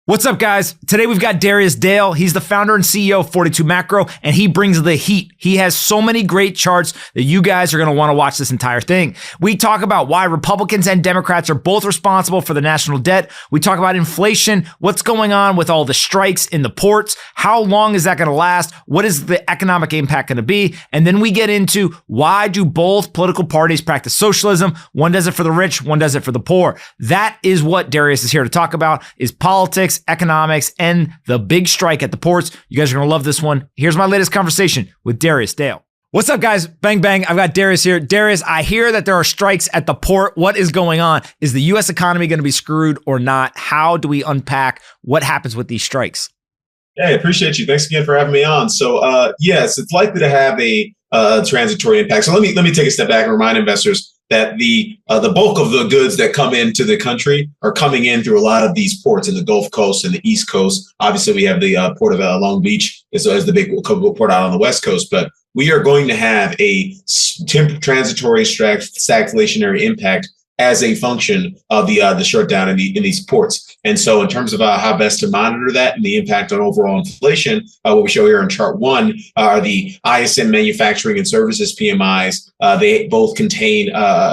What's up, guys? Today we've got Darius Dale. He's the founder and CEO of 42 Macro, and he brings the heat. He has so many great charts that you guys are going to want to watch this entire thing. We talk about why Republicans and Democrats are both responsible for the national debt. We talk about inflation, what's going on with all the strikes in the ports, how long is that going to last, what is the economic impact going to be, and then we get into why do both political parties practice socialism? One does it for the rich, one does it for the poor. That is what Darius is here to talk about, is politics, economics, and the big strike at the ports. You guys are going to love this one. Here's my latest conversation with Darius Dale. What's up, guys? Bang, bang. I've got Darius here. Darius, I hear that there are strikes at the port. What is going on? Is the U.S. economy going to be screwed or not? How do we unpack what happens with these strikes? Hey, appreciate you. Thanks again for having me on. So, yes, it's likely to have a transitory impact. So let me take a step back and remind investors that the bulk of the goods that come into the country are coming in through a lot of these ports in the Gulf Coast and the East Coast. Obviously, we have the port of Long Beach as the big port out on the West Coast, but we are going to have a transitory stagflationary impact as a function of the shutdown in these ports. And so in terms of how best to monitor that and the impact on overall inflation, what we show here in chart one are the ISM manufacturing and services PMIs. They both contain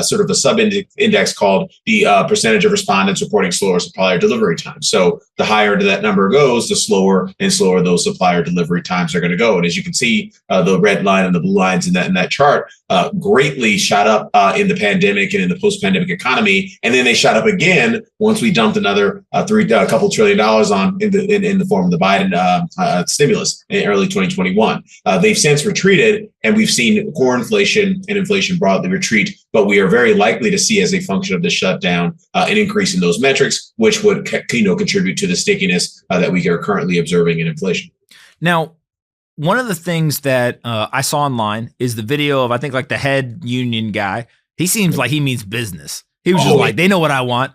sort of a sub-index called the percentage of respondents reporting slower supplier delivery times. So the higher that number goes, the slower and slower those supplier delivery times are going to go. And as you can see, the red line and the blue lines in that chart greatly shot up in the pandemic and in the post-pandemic economy, and then they shot up again once we dumped another couple $1 trillion on in the form of the Biden stimulus in early 2021. They've since retreated, and we've seen core inflation and inflation broadly retreat. But we are very likely to see, as a function of the shutdown, an increase in those metrics, which would contribute to the stickiness that we are currently observing in inflation. Now, one of the things that I saw online is the video of, I think, like the head union guy. He seems like he means business. He was just like, they know what I want.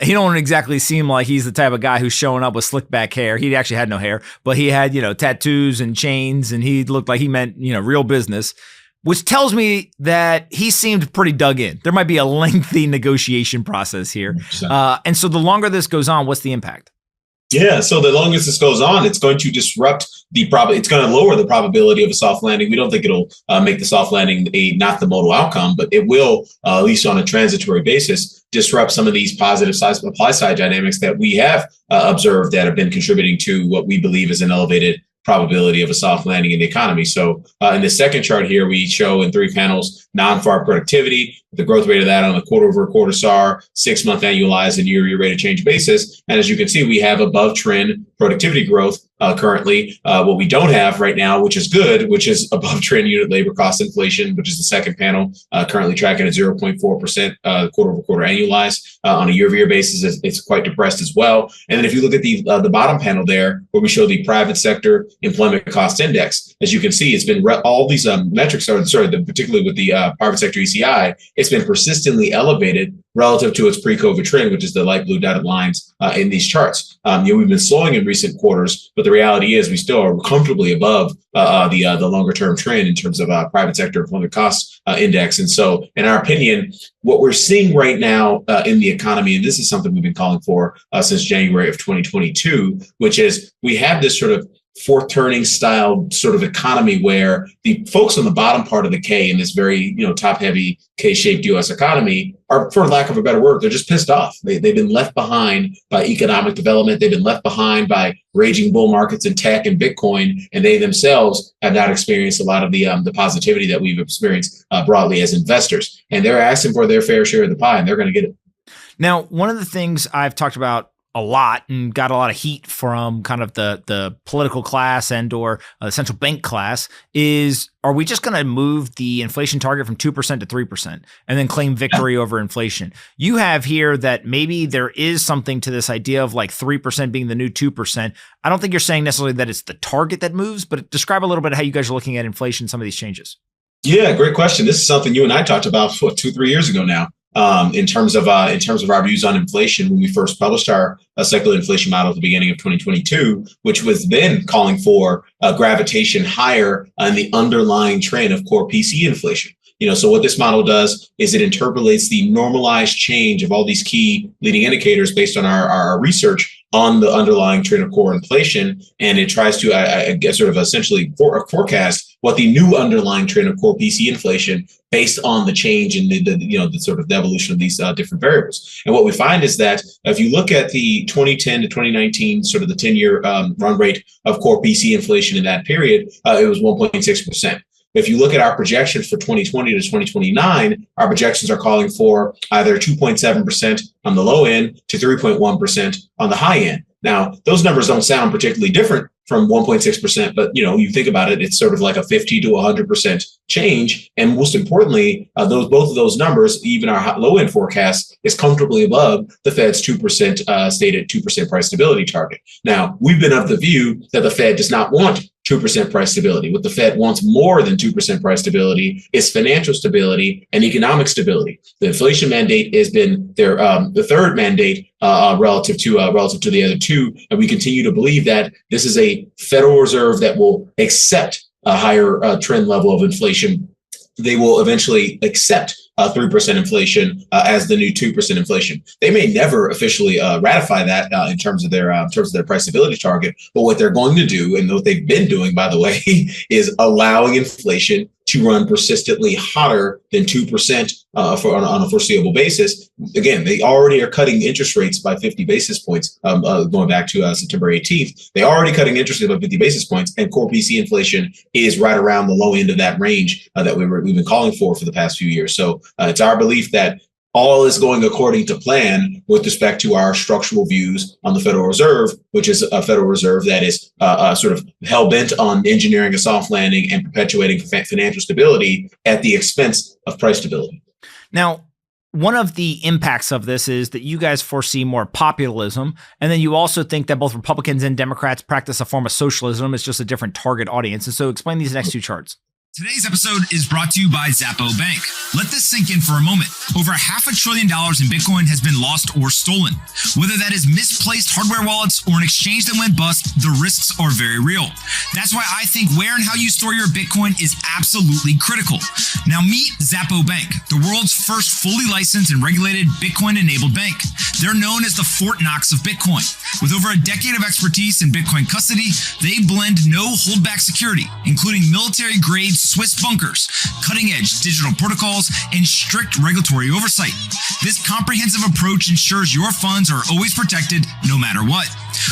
He don't exactly seem like he's the type of guy who's showing up with slick back hair. He actually had no hair, but he had, tattoos and chains, and he looked like he meant, real business, which tells me that he seemed pretty dug in. There might be a lengthy negotiation process here. And so the longer this goes on, what's the impact? Yeah, so the longer this goes on, it's going to disrupt it's going to lower the probability of a soft landing. We don't think it'll make the soft landing not the modal outcome, but it will, at least on a transitory basis, disrupt some of these positive supply side dynamics that we have observed that have been contributing to what we believe is an elevated probability of a soft landing in the economy. So in the second chart here, we show in 3 panels non-farm productivity, the growth rate of that on a quarter-over-quarter SAR, 6-month annualized and year-over-year rate of change basis. And as you can see, we have above trend productivity growth currently. What we don't have right now, which is good, which is above trend unit labor cost inflation, which is the second panel, currently tracking at 0.4% quarter-over-quarter annualized. On a year-over-year basis, it's quite depressed as well. And then if you look at the bottom panel there, where we show the private sector employment cost index, as you can see, it's been all these metrics particularly with the private sector ECI, it's been persistently elevated relative to its pre-COVID trend, which is the light blue dotted lines in these charts. We've been slowing in recent quarters, but the reality is we still are comfortably above the longer term trend in terms of private sector employment cost index. And so, in our opinion, what we're seeing right now in the economy, and this is something we've been calling for since January of 2022, which is we have this sort of fourth turning style sort of economy where the folks on the bottom part of the K in this very, top heavy K-shaped US economy are, for lack of a better word, they're just pissed off. They've been left behind by economic development. They've been left behind by raging bull markets in tech and Bitcoin, and they themselves have not experienced a lot of the positivity that we've experienced broadly as investors. And they're asking for their fair share of the pie, and they're going to get it. Now, one of the things I've talked about a lot and got a lot of heat from kind of the political class and or the central bank class is, are we just going to move the inflation target from 2% to 3% and then claim victory over inflation? You have here that maybe there is something to this idea of like 3% being the new 2%. I don't think you're saying necessarily that it's the target that moves, but describe a little bit how you guys are looking at inflation, some of these changes. Yeah, great question. This is something you and I talked about 2-3 years ago now. In terms of our views on inflation, when we first published our secular inflation model at the beginning of 2022, which was then calling for gravitation higher on the underlying trend of core PC inflation. So what this model does is it interpolates the normalized change of all these key leading indicators based on our research on the underlying trend of core inflation, and it tries to, I guess, sort of essentially forecast what the new underlying trend of core PCE inflation based on the change in the sort of the evolution of these different variables. And what we find is that if you look at the 2010 to 2019, sort of the 10-year run rate of core PCE inflation in that period, it was 1.6%. If you look at our projections for 2020 to 2029, our projections are calling for either 2.7% on the low end to 3.1% on the high end. Now, those numbers don't sound particularly different from 1.6%, but you think about it, it's sort of like a 50 to 100% change. And most importantly, both of those numbers, even our low end forecast, is comfortably above the Fed's 2% stated 2% price stability target. Now, we've been of the view that the Fed does not want 2% price stability. What the Fed wants more than 2% price stability is financial stability and economic stability. The inflation mandate has been their the third mandate relative to the other two, and we continue to believe that this is a Federal Reserve that will accept a higher trend level of inflation. They will eventually accept 3% inflation as the new 2% inflation. They may never officially ratify that in terms of their price stability target. But what they're going to do, and what they've been doing, by the way, is allowing inflation to run persistently hotter than 2% on a foreseeable basis. Again, they already are cutting interest rates by 50 basis points going back to September 18th. They're already cutting interest rates by 50 basis points, and core PC inflation is right around the low end of that range that we've been calling for the past few years. So it's our belief that all is going according to plan with respect to our structural views on the Federal Reserve, which is a Federal Reserve that is sort of hell-bent on engineering a soft landing and perpetuating financial stability at the expense of price stability. Now, one of the impacts of this is that you guys foresee more populism, and then you also think that both Republicans and Democrats practice a form of socialism. It's just a different target audience. And so explain these next two charts. Today's episode is brought to you by Zappo Bank. Let this sink in for a moment. Over $500 billion in Bitcoin has been lost or stolen. Whether that is misplaced hardware wallets or an exchange that went bust, the risks are very real. That's why I think where and how you store your Bitcoin is absolutely critical. Now meet Zappo Bank, the world's first fully licensed and regulated Bitcoin-enabled bank. They're known as the Fort Knox of Bitcoin. With over a decade of expertise in Bitcoin custody, they blend no holdback security, including military-grade Swiss bunkers, cutting-edge digital protocols, and strict regulatory oversight. This comprehensive approach ensures your funds are always protected no matter what.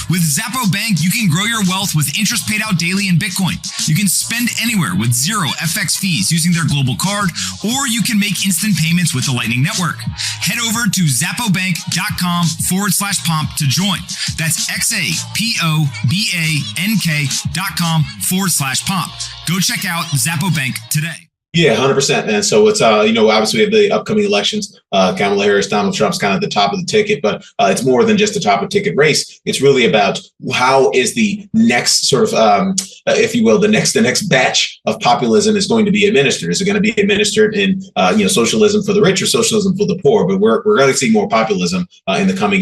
With Zappo Bank, you can grow your wealth with interest paid out daily in Bitcoin. You can spend anywhere with zero FX fees using their global card, or you can make instant payments with the Lightning Network. Head over to zappobank.com/pomp to join. That's XAPOBANK.com/pomp. Go check out Zappo Bank today. Yeah, 100%. And so it's, obviously we have the upcoming elections. Kamala Harris, Donald Trump's kind of at the top of the ticket, but it's more than just a top of ticket race. It's really about how is the next sort of, if you will, the next batch of populism is going to be administered. Is it going to be administered in, socialism for the rich or socialism for the poor? But we're going to see more populism in the coming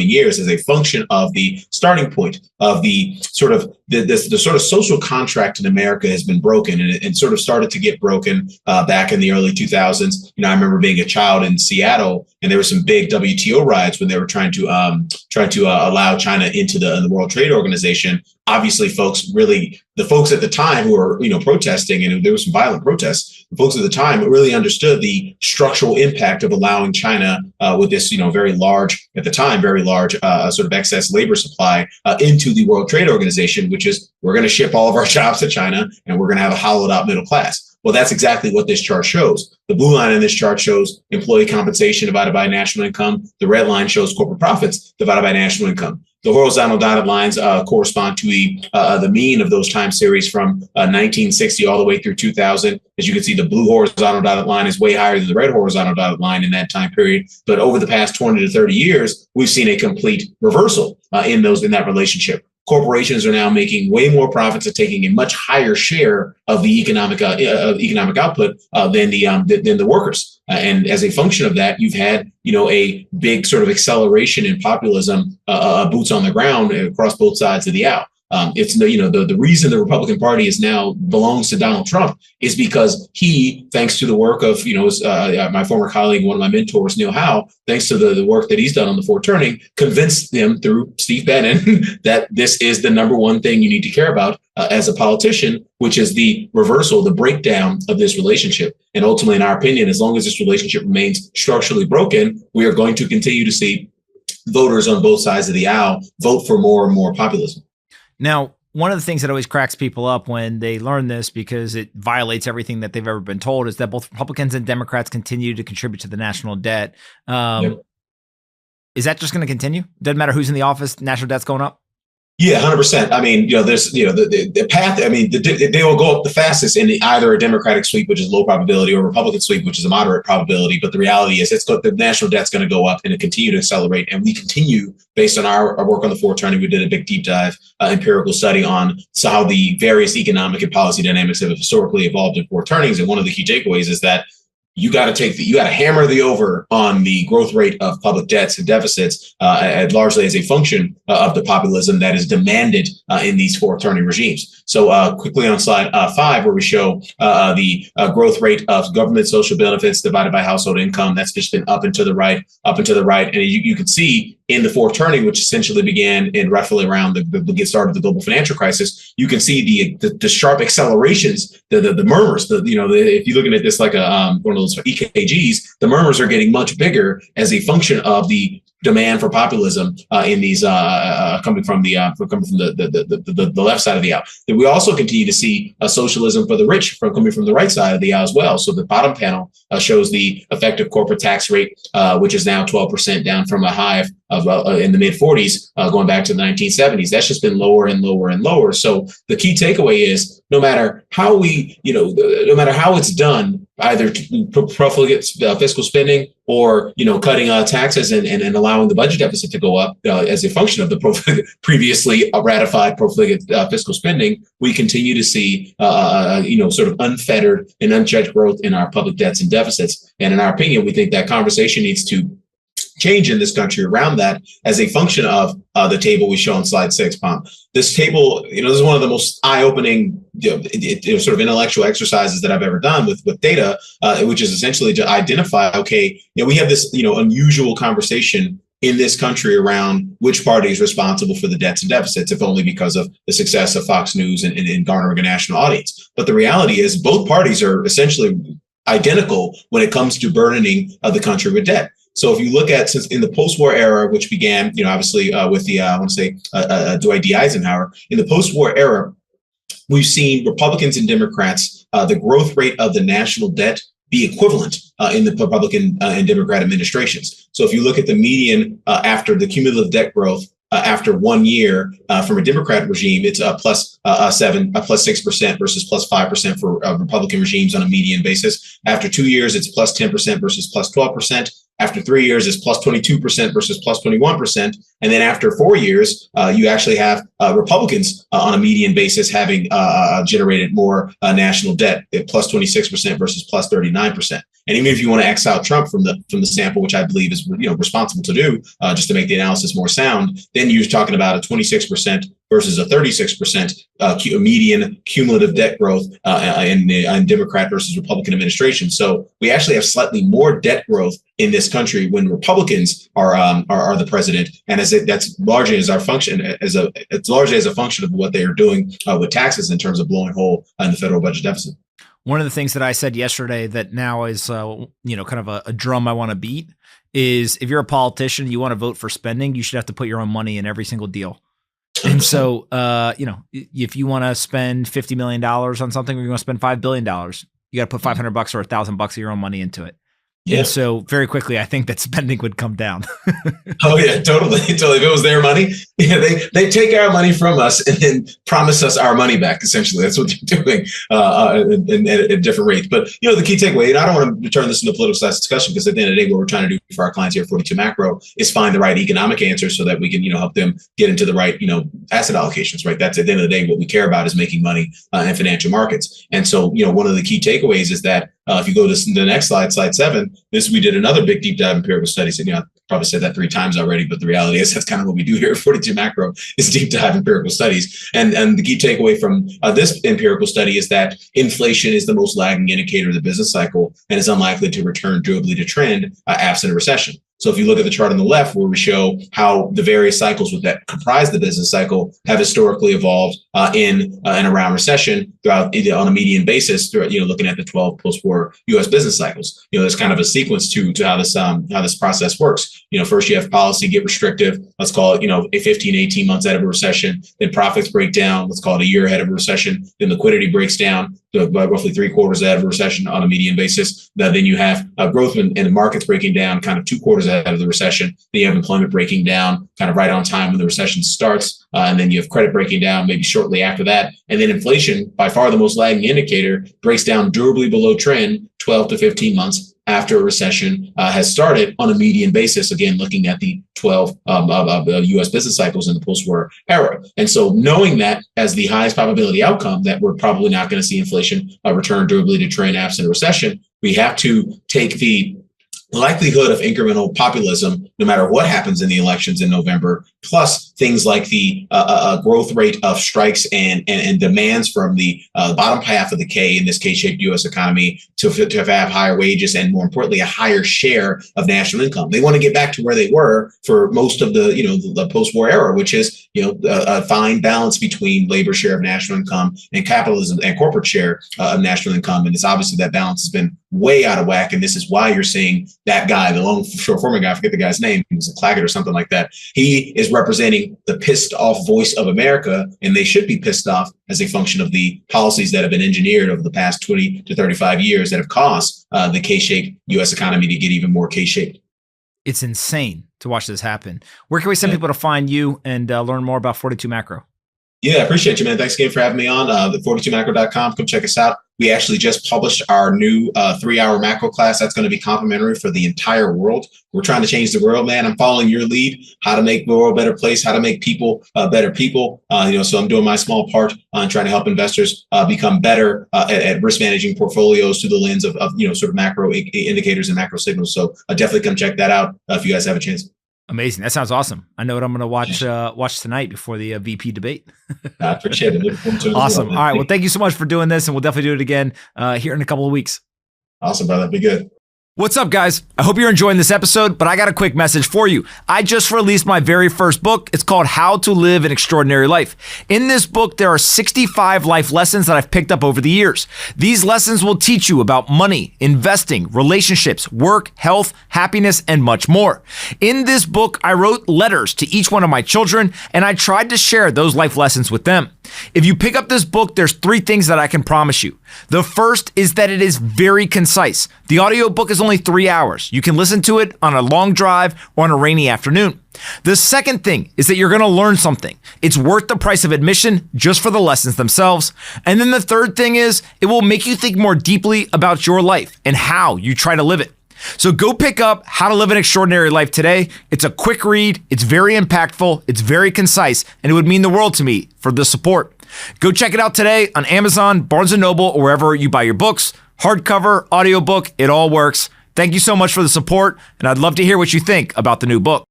years as a function of the starting point of the sort of the sort of social contract in America has been broken, and it sort of started to get broken back in the early 2000s. I remember being a child in Seattle, and there were some big WTO riots when they were trying to allow China into the World Trade Organization. Obviously, the folks at the time who were protesting, and there was some violent protests. The folks at the time really understood the structural impact of allowing China with this very large sort of excess labor supply into the World Trade Organization, which is we're going to ship all of our jobs to China and we're going to have a hollowed out middle class. Well, that's exactly what this chart shows. The blue line in this chart shows employee compensation divided by national income. The red line shows corporate profits divided by national income. The horizontal dotted lines correspond to the mean of those time series from 1960 all the way through 2000. As you can see, the blue horizontal dotted line is way higher than the red horizontal dotted line in that time period. But over the past 20 to 30 years, we've seen a complete reversal in that relationship. Corporations are now making way more profits and taking a much higher share of the economic output than the workers. And as a function of that, you've had a big sort of acceleration in populism, boots on the ground across both sides of the aisle. It's the reason the Republican Party is now belongs to Donald Trump is because he, thanks to the work of my former colleague, one of my mentors, Neil Howe, thanks to the work that he's done on the Ford Turning, convinced them through Steve Bannon that this is the number one thing you need to care about as a politician, which is the reversal, the breakdown of this relationship. And ultimately, in our opinion, as long as this relationship remains structurally broken, we are going to continue to see voters on both sides of the aisle vote for more and more populism. Now, one of the things that always cracks people up when they learn this, because it violates everything that they've ever been told, is that both Republicans and Democrats continue to contribute to the national debt. Yep. Is that just going to continue? Doesn't matter who's in the office, national debt's going up? Yeah, 100%. I mean, there's, the path, I mean, they will go up the fastest in either a Democratic sweep, which is low probability, or a Republican sweep, which is a moderate probability. But the reality is the national debt's going to go up and it continue to accelerate. And we continue, based on our work on the Ford Turning, we did a big deep dive empirical study on how the various economic and policy dynamics have historically evolved in Ford Turnings. And one of the key takeaways is that you got to hammer the over on the growth rate of public debts and deficits, largely as a function of the populism that is demanded in these Ford Turning regimes. So quickly on slide 5, where we show the growth rate of government social benefits divided by household income, that's just been up and to the right. And you can see in the Ford Turning, which essentially began in roughly around the start of the global financial crisis, you can see the sharp accelerations, the murmurs. If you're looking at this like one of those EKGs, the murmurs are getting much bigger as a function of the demand for populism in these coming from the left side of the aisle. Then we also continue to see a socialism for the rich coming from the right side of the aisle as well. So the bottom panel shows the effective corporate tax rate, which is now 12%, down from a high of in the mid 40s, going back to the 1970s. That's just been lower and lower and lower. So the key takeaway is no matter how no matter how it's done, either profligate fiscal spending or cutting taxes and allowing the budget deficit to go up as a function of the previously ratified profligate fiscal spending, we continue to see sort of unfettered and unchecked growth in our public debts and deficits. And in our opinion, we think that conversation needs to change in this country around that as a function of the table we show on slide 6, Pom. This table, this is one of the most eye-opening sort of intellectual exercises that I've ever done with data, which is essentially to identify, we have this, unusual conversation in this country around which party is responsible for the debts and deficits, if only because of the success of Fox News and garnering a national audience. But the reality is both parties are essentially identical when it comes to burdening the country with debt. So if you look at, since in the post-war era, which began, obviously with the, Dwight D. Eisenhower, in the post-war era, we've seen Republicans and Democrats, the growth rate of the national debt be equivalent in the Republican and Democrat administrations. So if you look at the median after the cumulative debt growth, after 1 year from a Democrat regime, it's plus 6% versus plus 5% for Republican regimes on a median basis. After 2 years, it's plus 10% versus plus 12%. After 3 years, it's plus 22% versus plus 21%. And then after 4 years, you actually have Republicans on a median basis having generated more national debt at plus 26% versus plus 39%. And even if you want to X out Trump from the sample, which I believe is responsible to do, just to make the analysis more sound, then you're talking about a 26% versus a 36% median cumulative debt growth in Democrat versus Republican administration. So we actually have slightly more debt growth in this country when Republicans are the president, and that's largely as a function of what they are doing with taxes in terms of blowing hole in the federal budget deficit. One of the things that I said yesterday that now is, kind of a drum I want to beat is if you're a politician, you want to vote for spending, you should have to put your own money in every single deal. And so, if you want to spend $50 million on something, or you want to spend $5 billion, you got to put $500 or $1,000 of your own money into it. Yeah. And so very quickly, I think that spending would come down. Oh, yeah, totally. If it was their money, they take our money from us and then promise us our money back. Essentially, that's what they're doing at different rates. But, the key takeaway, and I don't want to turn this into a political size discussion, because at the end of the day, what we're trying to do for our clients here at 42 Macro is find the right economic answers so that we can, help them get into the right, asset allocations, right? That's at the end of the day, what we care about is making money in financial markets. And so, one of the key takeaways is that if you go to the next slide, slide 7, recession. We did another big deep dive empirical study. So, I probably said that 3 times already, but the reality is that's kind of what we do here at 42 Macro is deep dive empirical studies. And the key takeaway from this empirical study is that inflation is the most lagging indicator of the business cycle and is unlikely to return durably to trend absent a recession. So if you look at the chart on the left, where we show how the various cycles that comprise the business cycle have historically evolved in and around recession throughout on a median basis, looking at the 12 post-war U.S. business cycles. There's kind of a sequence to how this process works. First you have policy get restrictive. Let's call it, 15, 18 months out of a recession. Then profits break down. Let's call it a year ahead of a recession. Then liquidity breaks down. Roughly 3/4 out of a recession on a median basis. Then you have growth in the markets breaking down kind of 2/4 out of the recession. Then you have employment breaking down kind of right on time when the recession starts. And then you have credit breaking down maybe shortly after that. And then inflation, by far the most lagging indicator, breaks down durably below trend 12 to 15 months after a recession has started on a median basis, again, looking at the 12 U.S. business cycles in the post-war era. And so knowing that as the highest probability outcome that we're probably not going to see inflation return durably to trend absent a recession, we have to take the likelihood of incremental populism, no matter what happens in the elections in November, plus things like the growth rate of strikes and demands from the bottom half of the K, in this K-shaped U.S. economy, to have higher wages and, more importantly, a higher share of national income. They want to get back to where they were for most of the post-war era, which is a fine balance between labor share of national income and capitalism and corporate share of national income. And it's obviously that balance has been way out of whack. And this is why you're seeing that guy, the longshoreman guy, I forget the guy's name, he was a Claggett or something like that. He is representing the pissed off voice of America, and they should be pissed off as a function of the policies that have been engineered over the past 20 to 35 years that have caused the K-shaped U.S. economy to get even more K-shaped. It's insane to watch this happen. Where can we send people to find you and learn more about 42 Macro? Yeah, I appreciate you, man. Thanks again for having me on. 42macro.com. Come check us out. We actually just published our new 3-hour macro class. That's going to be complimentary for the entire world. We're trying to change the world, man. I'm following your lead, how to make the world a better place, how to make people better people. So I'm doing my small part on trying to help investors become better at risk managing portfolios through the lens of sort of macro indicators and macro signals. So definitely come check that out if you guys have a chance. Amazing. That sounds awesome. I know what I'm going to watch tonight before the VP debate. I appreciate it. Looking forward to it. Awesome. Well, all right. Well, thank you so much for doing this, and we'll definitely do it again here in a couple of weeks. Awesome, brother. Be good. What's up, guys? I hope you're enjoying this episode, but I got a quick message for you. I just released my very first book. It's called How to Live an Extraordinary Life. In this book, there are 65 life lessons that I've picked up over the years. These lessons will teach you about money, investing, relationships, work, health, happiness, and much more. In this book, I wrote letters to each one of my children, and I tried to share those life lessons with them. If you pick up this book, there's 3 things that I can promise you. The first is that it is very concise. The audiobook is only 3 hours. You can listen to it on a long drive or on a rainy afternoon. The second thing is that you're going to learn something. It's worth the price of admission just for the lessons themselves. And then the third thing is it will make you think more deeply about your life and how you try to live it. So go pick up How to Live an Extraordinary Life today. It's a quick read. It's very impactful. It's very concise, and it would mean the world to me for the support. Go check it out today on Amazon, Barnes & Noble, or wherever you buy your books. Hardcover, audiobook, it all works. Thank you so much for the support, and I'd love to hear what you think about the new book.